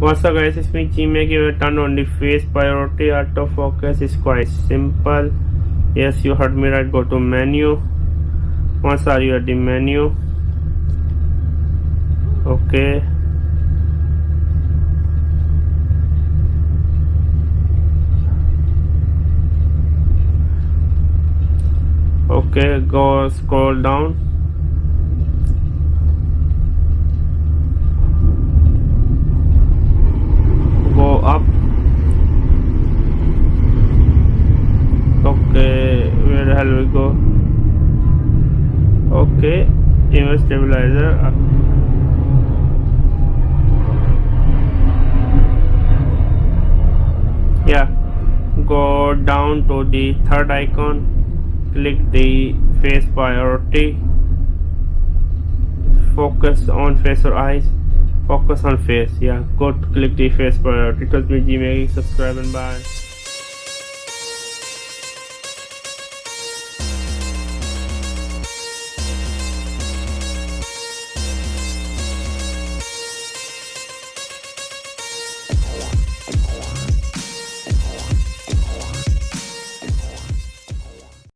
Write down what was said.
What's up guys, it's me G-Mag. You turn on the face priority autofocus is quite simple. Yes, you heard me right. Go to menu. Once are you at the menu, okay, go scroll down. Go up. Okay, where the hell we go? Okay, image stabilizer. Yeah, go down to the third icon, click the face priority, focus on face or eyes, focus on face. Yeah, go to click the face priority. It was me, G-Mag. Subscribe and bye.